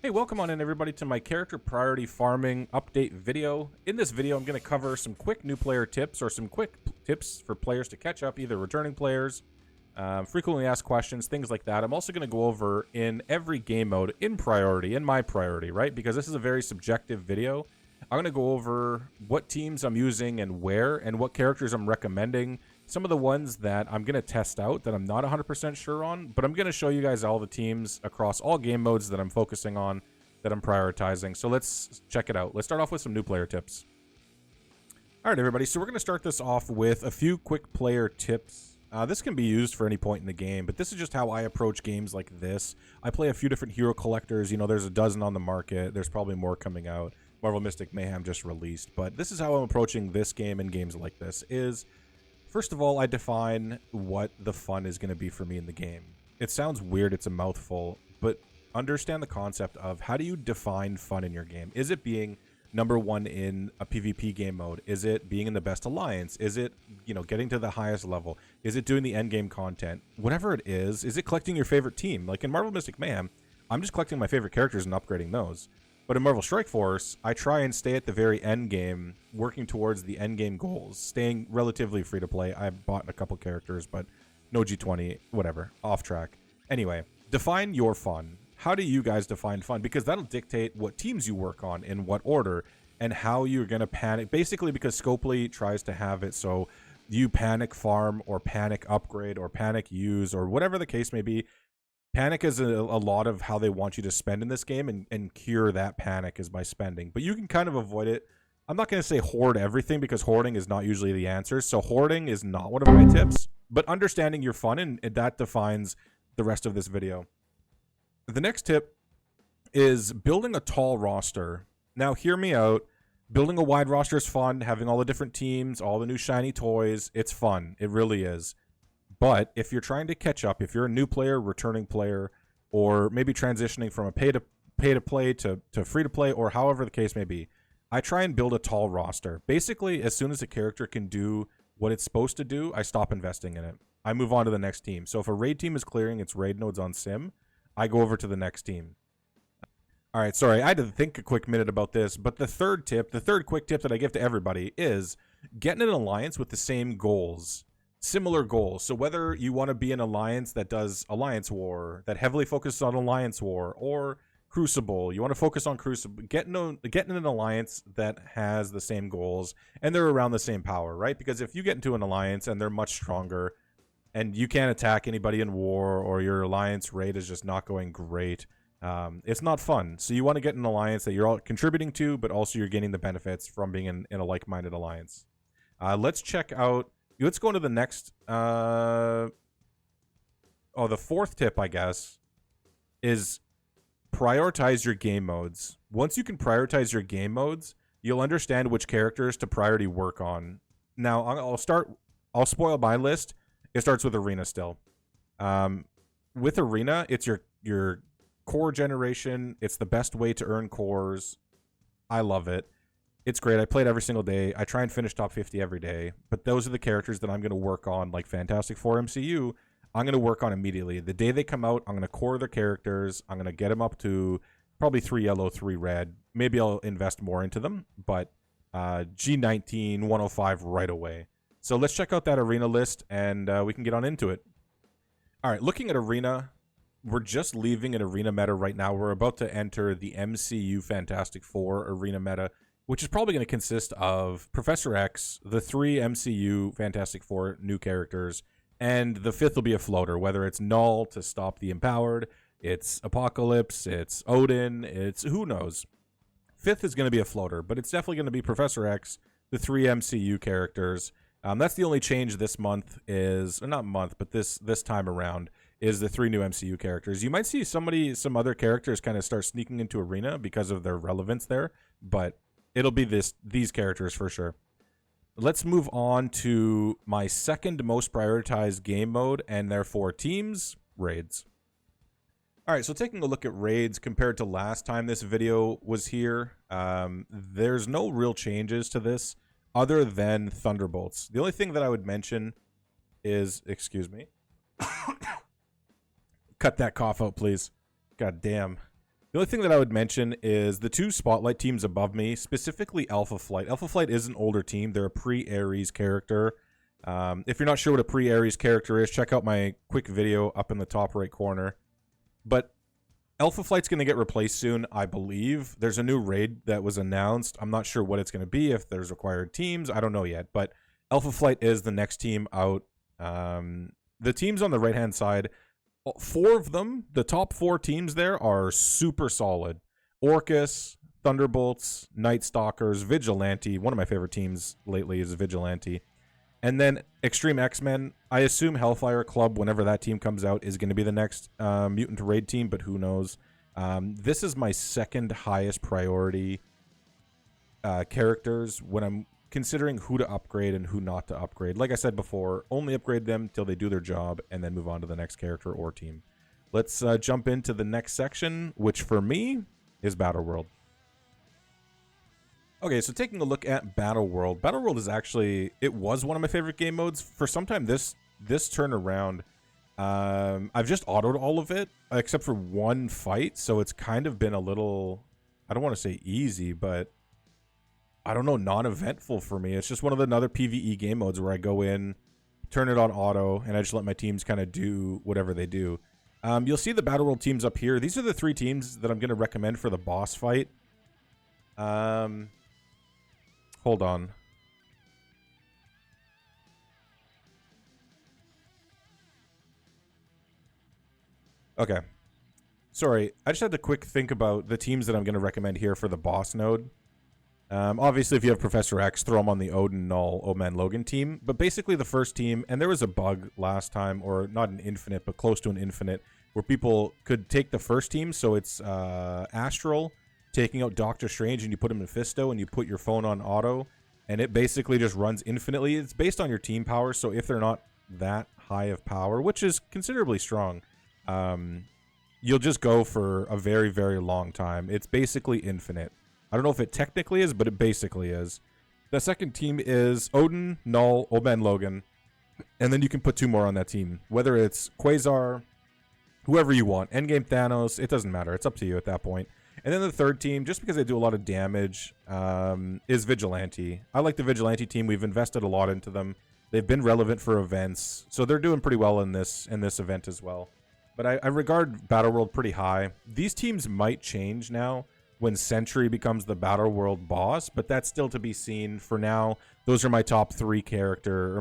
Hey, welcome on in everybody to my character priority farming update video. In this video, I'm going to cover some quick new player tips or some quick tips for players to catch up, either returning players, frequently asked questions, things like that. I'm also going to go over in every game mode in priority, in my priority, right? Because this is a very subjective video. I'm going to go over what teams I'm using and where, and what characters I'm recommending. Some of the ones that I'm going to test out that I'm not 100% sure on, but I'm going to show you guys all the teams across all game modes that I'm focusing on, that I'm prioritizing. So let's check it out. Let's start off with some new player tips. All right, everybody. So we're going to start this off with a few quick player tips. This can be used for any point in the game, but this is just how I approach games like this. I play a few different hero collectors. You know, there's a dozen on the market. There's probably more coming out. Marvel Mystic Mayhem just released. But this is how I'm approaching this game and games like this is... First of all, I define what the fun is going to be for me in the game. It sounds weird, it's a mouthful, but understand the concept of how do you define fun in your game? Is it being number one in a PvP game mode? Is it being in the best alliance? Is it, you know, getting to the highest level? Is it doing the end game content? Whatever it is it collecting your favorite team? Like in Marvel Mystic Mayhem, I'm just collecting my favorite characters and upgrading those. But in Marvel Strike Force, I try and stay at the very end game, working towards the end game goals, staying relatively free to play. I've bought a couple characters, but no G20, whatever, off track. Anyway, define your fun. How do you guys define fun? Because that'll dictate what teams you work on, in what order, and how you're going to panic. Basically, because Scopely tries to have it so you panic farm or panic upgrade or panic use or whatever the case may be. Panic is a lot of how they want you to spend in this game, and cure that panic is by spending. But you can kind of avoid it. I'm not going to say hoard everything because hoarding is not usually the answer. So hoarding is not one of my tips. But understanding your fun, and that defines the rest of this video. The next tip is building a tall roster. Now, hear me out. Building a wide roster is fun. Having all the different teams, all the new shiny toys, it's fun. It really is. But if you're trying to catch up, if you're a new player, returning player, or maybe transitioning from a pay to play to free to play, or however the case may be, I try and build a tall roster. Basically, as soon as a character can do what it's supposed to do, I stop investing in it. I move on to the next team. So if a raid team is clearing its raid nodes on Sim, I go over to the next team. All right, sorry, I had to think a quick minute about this, but the third quick tip that I give to everybody is get in an alliance with the same goals. Similar goals. So whether you want to be an alliance that does Alliance War, that heavily focuses on Alliance War, or Crucible, you want to focus on Crucible, get in an alliance that has the same goals and they're around the same power, right? Because if you get into an alliance and they're much stronger and you can't attack anybody in war, or your alliance raid is just not going great, it's not fun. So you want to get an alliance that you're all contributing to, but also you're getting the benefits from being in a like-minded alliance. Let's check out. Let's go into the next, the fourth tip, I guess, is prioritize your game modes. Once you can prioritize your game modes, you'll understand which characters to priority work on. Now, I'll spoil my list. It starts with Arena still. With Arena, it's your core generation. It's the best way to earn cores. I love it. It's great. I play it every single day. I try and finish top 50 every day. But those are the characters that I'm going to work on, like Fantastic Four MCU. I'm going to work on immediately. The day they come out, I'm going to core their characters. I'm going to get them up to probably 3 yellow, 3 red. Maybe I'll invest more into them. But G19, 105 right away. So let's check out that Arena list, and we can get on into it. All right, looking at Arena, we're just leaving an Arena meta right now. We're about to enter the MCU Fantastic Four Arena meta, which is probably going to consist of Professor X, the 3 MCU Fantastic Four new characters, and the 5th will be a floater, whether it's Null to stop the Empowered, it's Apocalypse, it's Odin, it's who knows. 5th is going to be a floater, but it's definitely going to be Professor X, the 3 MCU characters. That's the only change this month is, or not month, but this time around, is the 3 new MCU characters. You might see some other characters kind of start sneaking into Arena because of their relevance there, but it'll be these characters for sure. Let's move on to my second most prioritized game mode, and therefore teams, raids. All right, so taking a look at raids compared to last time this video was here, there's no real changes to this other than Thunderbolts. The only thing that I would mention is, excuse me. Cut that cough out, please. God damn. The only thing that I would mention is the two Spotlight teams above me, specifically Alpha Flight. Alpha Flight is an older team. They're a pre-Ares character. If you're not sure what a pre-Ares character is, check out my quick video up in the top right corner. But Alpha Flight's going to get replaced soon, I believe. There's a new raid that was announced. I'm not sure what it's going to be, if there's required teams. I don't know yet. But Alpha Flight is the next team out. The teams on the right-hand side, 4 of them, the top 4 teams there are super solid. Orcus, Thunderbolts, Night Stalkers, Vigilante. One of my favorite teams lately is Vigilante. And then Extreme X-Men. I assume Hellfire Club, whenever that team comes out, is going to be the next Mutant Raid team, but who knows. This is my second highest priority characters when I'm considering who to upgrade and who not to upgrade. Like I said before, only upgrade them till they do their job and then move on to the next character or team. Let's jump into the next section, which for me is Battle World. Okay, so taking a look at Battle World. Battle World is actually, it was one of my favorite game modes. For some time this turn around, I've just autoed all of it, except for one fight, so it's kind of been a little, I don't want to say easy, but I don't know, non-eventful for me. It's just one of the other PvE game modes where I go in, turn it on auto, and I just let my teams kind of do whatever they do. You'll see the Battle World teams up here. These are the 3 teams that I'm going to recommend for the boss fight. Hold on. Okay. Sorry, I just had to quick think about the teams that I'm going to recommend here for the boss node. Obviously, if you have Professor X, throw him on the Odin, Null, Old-Man Logan team. But basically the first team, and there was a bug last time, or not an infinite, but close to an infinite, where people could take the first team. So it's Astral taking out Doctor Strange, and you put him in Fisto, and you put your phone on auto. And it basically just runs infinitely. It's based on your team power, so if they're not that high of power, which is considerably strong, you'll just go for a very, very long time. It's basically infinite. I don't know if it technically is, but it basically is. The second team is Odin, Null, Old-Man Logan, and then you can put 2 more on that team. Whether it's Quasar, whoever you want, Endgame Thanos, it doesn't matter. It's up to you at that point. And then the third team, just because they do a lot of damage, is Vigilante. I like the Vigilante team. We've invested a lot into them. They've been relevant for events, so they're doing pretty well in this event as well. But I regard Battle World pretty high. These teams might change now when Sentry becomes the Battle World boss, but that's still to be seen. For now, those are my top 3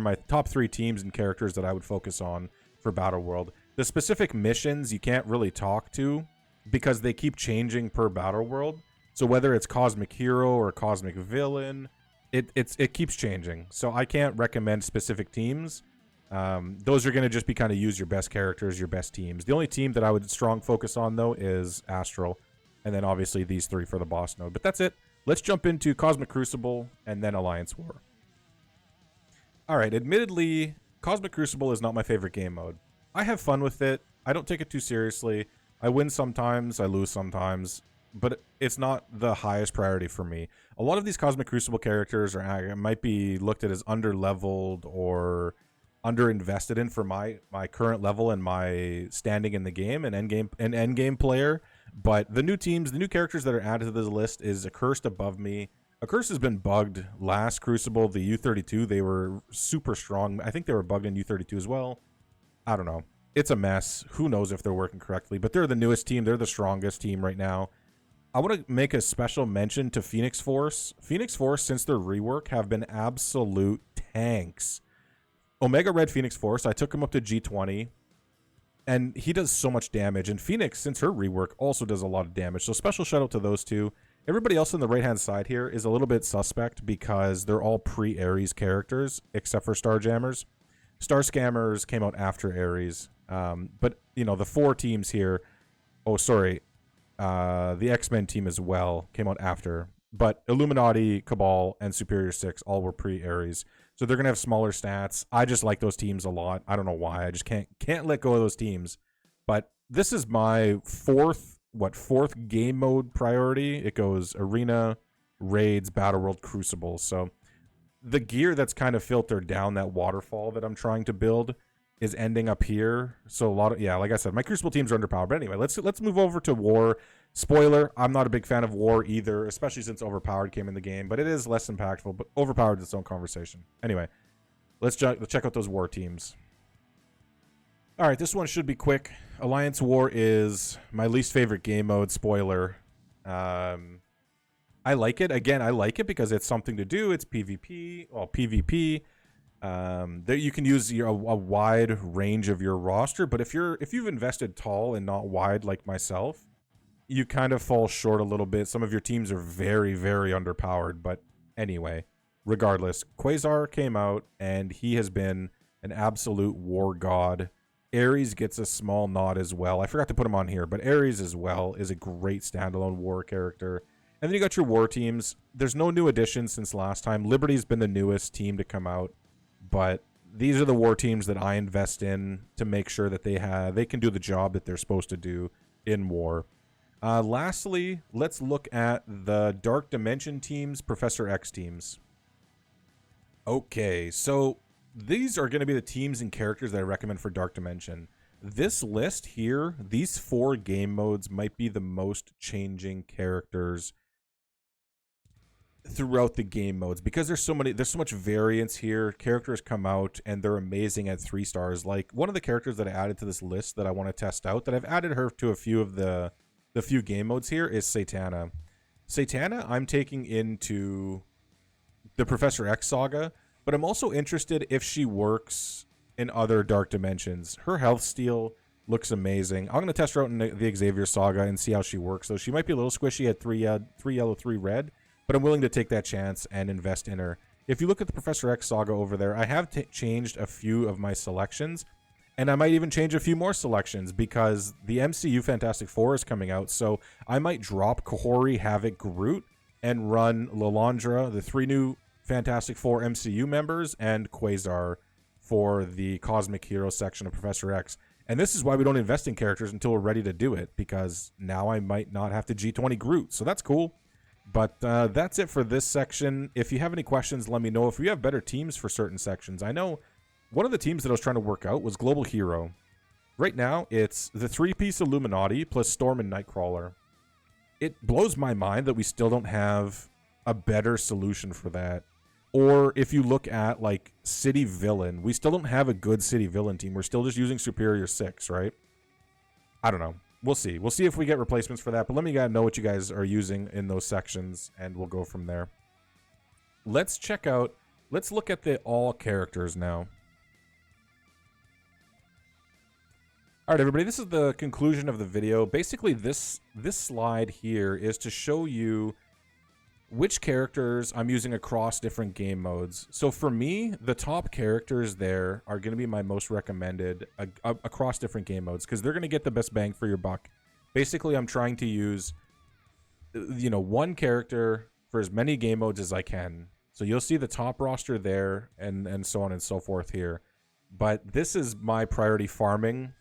my top 3 teams and characters that I would focus on for Battle World. The specific missions you can't really talk to, because they keep changing per Battle World. So whether it's Cosmic Hero or Cosmic Villain, it keeps changing. So I can't recommend specific teams. Those are going to just be kind of use your best characters, your best teams. The only team that I would strong focus on, though, is Astral. And then obviously these 3 for the boss node. But that's it. Let's jump into Cosmic Crucible and then Alliance War. Alright, admittedly, Cosmic Crucible is not my favorite game mode. I have fun with it. I don't take it too seriously. I win sometimes, I lose sometimes, but it's not the highest priority for me. A lot of these Cosmic Crucible characters might be looked at as under-leveled or under-invested in for my current level and my standing in the game, an endgame player. But the new teams, the new characters that are added to this list is Accursed above me. Accursed has been bugged last Crucible, the U32. They were super strong. I think they were bugged in U32 as well. I don't know. It's a mess. Who knows if they're working correctly, but they're the newest team. They're the strongest team right now. I want to make a special mention to Phoenix Force. Phoenix Force, since their rework, have been absolute tanks. Omega Red Phoenix Force, I took him up to G20, and he does so much damage. And Phoenix, since her rework, also does a lot of damage. So special shout out to those 2. Everybody else on the right-hand side here is a little bit suspect because they're all pre-Ares characters, except for Starjammers. Star Scammers came out after Ares. But, you know, the 4 teams here... Oh, sorry. The X-Men team as well came out after. But Illuminati, Cabal, and Superior 6 all were pre-Ares. So they're going to have smaller stats. I just like those teams a lot. I don't know why. I just can't let go of those teams. But this is my fourth game mode priority. It goes Arena, Raids, Battle World, Crucible. So the gear that's kind of filtered down that waterfall that I'm trying to build is ending up here. So a lot of, yeah, like I said, my Crucible teams are underpowered. But anyway, let's move over to War. Spoiler, I'm not a big fan of war either, especially since Overpowered came in the game, but it is less impactful, but Overpowered is its own conversation. Anyway, let's check out those war teams. All right, this one should be quick. Alliance War is my least favorite game mode, spoiler. I like it. Again, I like it because it's something to do. It's PvP, well, PvP. That you can use a wide range of your roster, but if you've invested tall and not wide like myself, you kind of fall short a little bit. Some of your teams are very, very underpowered. But anyway, regardless, Quasar came out, and he has been an absolute war god. Ares gets a small nod as well. I forgot to put him on here, but Ares as well is a great standalone war character. And then you got your war teams. There's no new additions since last time. Liberty's been the newest team to come out, but these are the war teams that I invest in to make sure that they can do the job that they're supposed to do in war. Lastly, let's look at the Dark Dimension teams, Professor X teams. Okay, so these are going to be the teams and characters that I recommend for Dark Dimension. This list here, these 4 game modes might be the most changing characters throughout the game modes because there's so much variance here. Characters come out and they're amazing at 3 stars. Like one of the characters that I added to this list that I want to test out, that I've added her to a few of the few game modes here, is Satana. Satana I'm taking into the Professor X saga, but I'm also interested if she works in other Dark Dimensions. Her health steal looks amazing. I'm going to test her out in the Xavier saga and see how she works. So she might be a little squishy at 3 yellow, 3 red, but I'm willing to take that chance and invest in her. If you look at the Professor X saga over there, I have changed a few of my selections, and I might even change a few more selections because the MCU Fantastic Four is coming out. So I might drop Kahori, Havoc, Groot, and run Lilandra, the 3 new Fantastic Four MCU members, and Quasar for the Cosmic Hero section of Professor X. And this is why we don't invest in characters until we're ready to do it, because now I might not have to G20 Groot. So that's cool. But that's it for this section. If you have any questions, let me know. If we have better teams for certain sections. I know one of the teams that I was trying to work out was Global Hero. Right now, it's the 3-piece Illuminati plus Storm and Nightcrawler. It blows my mind that we still don't have a better solution for that. Or if you look at, like, City Villain, we still don't have a good City Villain team. We're still just using Superior 6, right? I don't know. We'll see. We'll see if we get replacements for that. But let me know what you guys are using in those sections, and we'll go from there. Let's look at the all characters now. All right, everybody, this is the conclusion of the video. Basically, this slide here is to show you which characters I'm using across different game modes. So for me, the top characters there are going to be my most recommended across different game modes because they're going to get the best bang for your buck. Basically, I'm trying to use, one character for as many game modes as I can. So you'll see the top roster there and so on and so forth here. But this is my priority farming.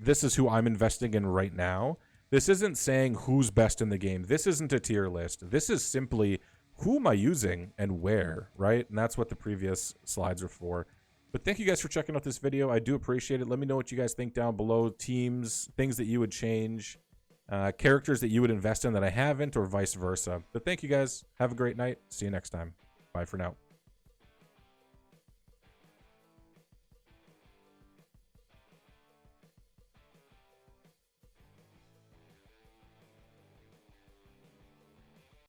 This is who I'm investing in right now. This isn't saying who's best in the game. This isn't a tier list. This is simply who am I using and where, right? And that's what the previous slides are for. But thank you guys for checking out this video. I do appreciate it. Let me know what you guys think down below. Teams, things that you would change, characters that you would invest in that I haven't, or vice versa. But thank you guys. Have a great night. See you next time. Bye for now.